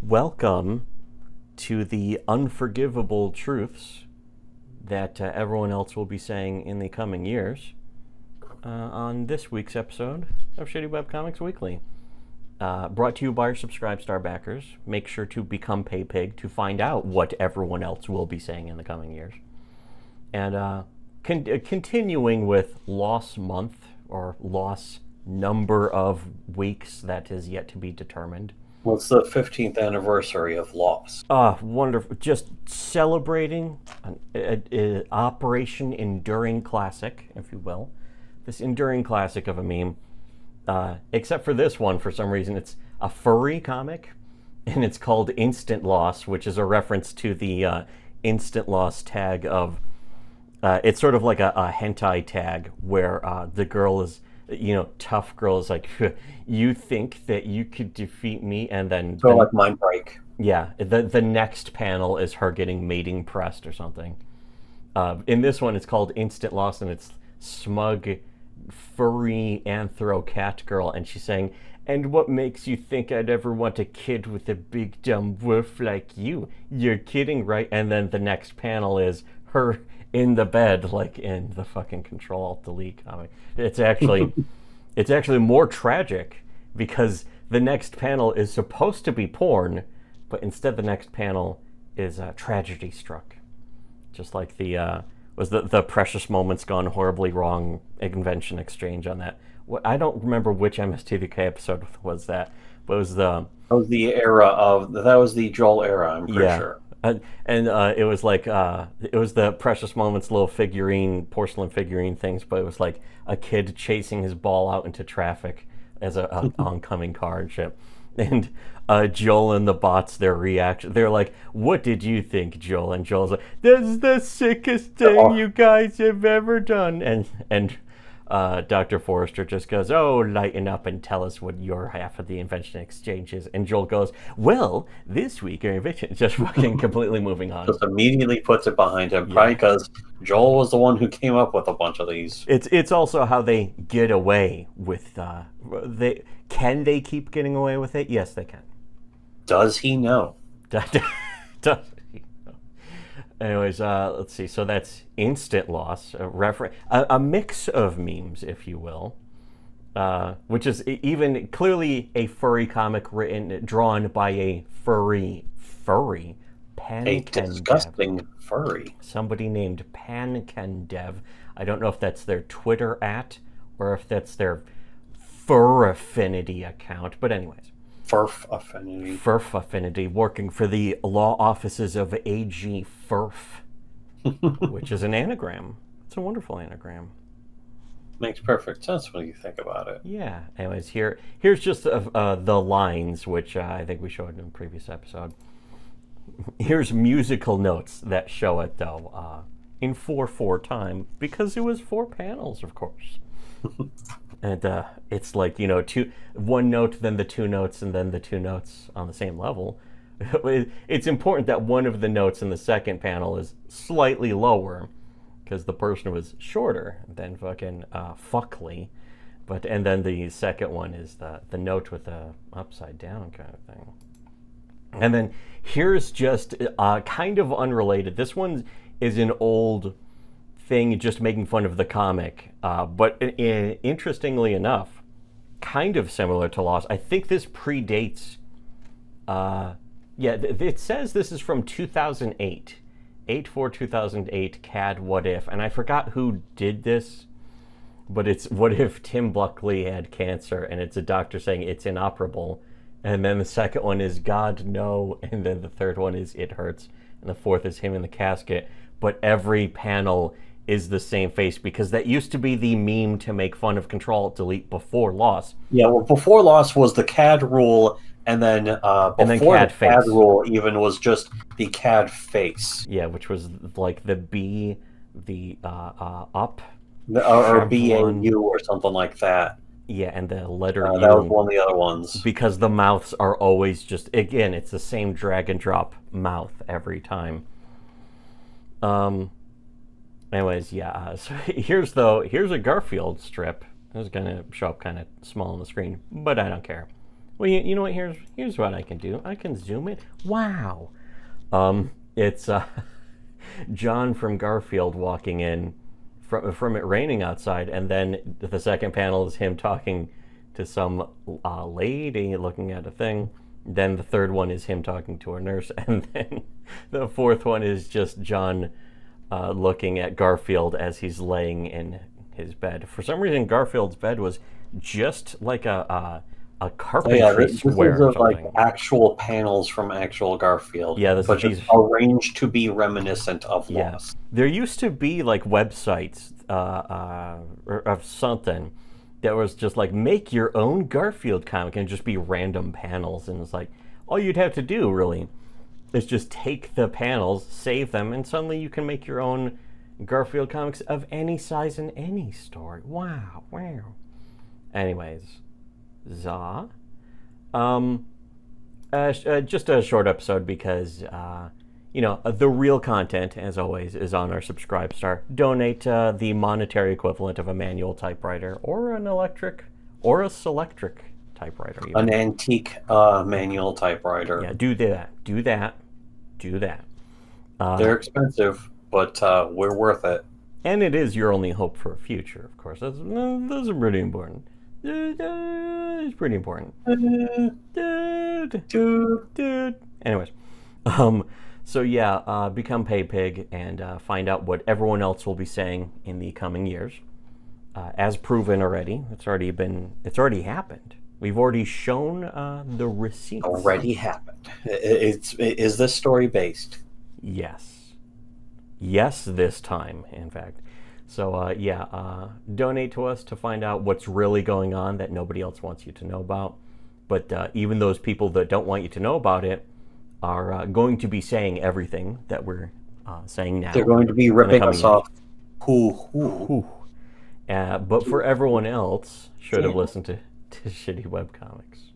Welcome to the unforgivable truths that everyone else will be saying in the coming years on this week's episode of Shittywebcomics Weekly. Brought to you by our Subscribe Star backers. Make sure to become PayPig to find out what everyone else will be saying in the coming years. And continuing with Loss Month, or Loss number of weeks that is yet to be determined. Well, it's the 15th anniversary of Lost. Wonderful. Just celebrating an Operation Enduring Classic, if you will. This enduring classic of a meme. Except for this one, for some reason, it's a furry comic, and it's called Instant Loss, which is a reference to the Instant Loss tag of... it's sort of like a hentai tag, where the girl is... tough girl is like, you think that you could defeat me, and then... So like Mind Break. Yeah, the next panel is her getting mating pressed or something. In this one, it's called Instant Loss, and it's smug, furry anthro cat girl, and she's saying, and what makes you think I'd ever want a kid with a big dumb woof like you? You're kidding, right? And then the next panel is her in the bed, like in the fucking Control-Alt-Delete comic. It's actually more tragic, because the next panel is supposed to be porn, but instead the next panel is tragedy struck. Just like the Precious Moments Gone Horribly Wrong invention exchange on that. I don't remember which MST3K episode was that, but it was the... That was the Joel era, I'm pretty sure. And it was like, it was the Precious Moments little porcelain figurine things, but it was like a kid chasing his ball out into traffic as a oncoming car and shit. And Joel and the bots, their reaction, they're like, what did you think, Joel? And Joel's like, this is the sickest thing you guys have ever done. And Dr. Forrester just goes, oh, lighten up and tell us what your half of the invention exchange is. And Joel goes, well, this week our invention, just fucking completely moving on. Just immediately puts it behind him, probably because Joel was the one who came up with a bunch of these. It's also how they get away with, can they keep getting away with it? Yes, they can. Does he know? Does he know? Anyways, let's see. So that's Instant Loss, a mix of memes, if you will, which is even clearly a furry comic drawn by a furry Pankendev. A disgusting furry. Somebody named Pankendev. I don't know if that's their Twitter or if that's their Fur Affinity account, but anyways. Furf Affinity, working for the law offices of A.G. Furf, which is an anagram. It's a wonderful anagram. Makes perfect sense when you think about it. Yeah. Anyways, here's just the lines, which I think we showed in a previous episode. Here's musical notes that show it, though, in 4/4 time, because it was 4 panels, of course. And it's like, one note, then the 2 notes, and then the 2 notes on the same level. It's important that one of the notes in the second panel is slightly lower, because the person was shorter than fucking Fuckley. And then the second one is the note with the upside down kind of thing. And then here's just kind of unrelated. This one is an old thing, just making fun of the comic, but interestingly enough, kind of similar to Lost. I think this predates. It says this is from 2008, 8/4/2008. CAD What If, and I forgot who did this, but it's what if Tim Buckley had cancer, and it's a doctor saying it's inoperable, and then the second one is God no, and then the third one is It Hurts, and the fourth is him in the casket. But every panel is the same face, because that used to be the meme to make fun of Control-Delete before Loss. Yeah, well, before Loss was the CAD rule, and then before the CAD rule even was just the CAD face. Yeah, which was like the B, the up, or BAU or something like that. Yeah, and the letter U. That was one of the other ones. Because the mouths are always just, again, it's the same drag and drop mouth every time. Anyways, yeah. So here's a Garfield strip. It's gonna show up kind of small on the screen, but I don't care. Well, you know what? Here's what I can do. I can zoom in. Wow. It's John from Garfield walking in from it raining outside, and then the second panel is him talking to some lady looking at a thing. Then the third one is him talking to a nurse, and then the fourth one is just John looking at Garfield as he's laying in his bed. For some reason, Garfield's bed was just like a carpentry square. These are like actual panels from actual Garfield. Yeah, but just arranged to be reminiscent of Lost. There used to be like websites of something that was just like make your own Garfield comic and just be random panels, and it's like all you'd have to do really is just take the panels, save them, and suddenly you can make your own Garfield comics of any size and any story. Wow. Anyways. Just a short episode because, the real content, as always, is on our Subscribestar. Donate the monetary equivalent of a manual typewriter or an electric or a Selectric typewriter. Even. An antique manual typewriter. Yeah, do that. They're expensive, but we're worth it. And it is your only hope for a future, of course. Those are pretty important. It's pretty important. Dude. Anyways, become PayPig and find out what everyone else will be saying in the coming years. As proven already, it's already happened. We've already shown the receipts. Already happened. Is this story based? Yes, this time, in fact. So, donate to us to find out what's really going on that nobody else wants you to know about. But even those people that don't want you to know about it are going to be saying everything that we're saying now. They're going to be ripping us off. But for everyone else, should have listened to Shitty Webcomics.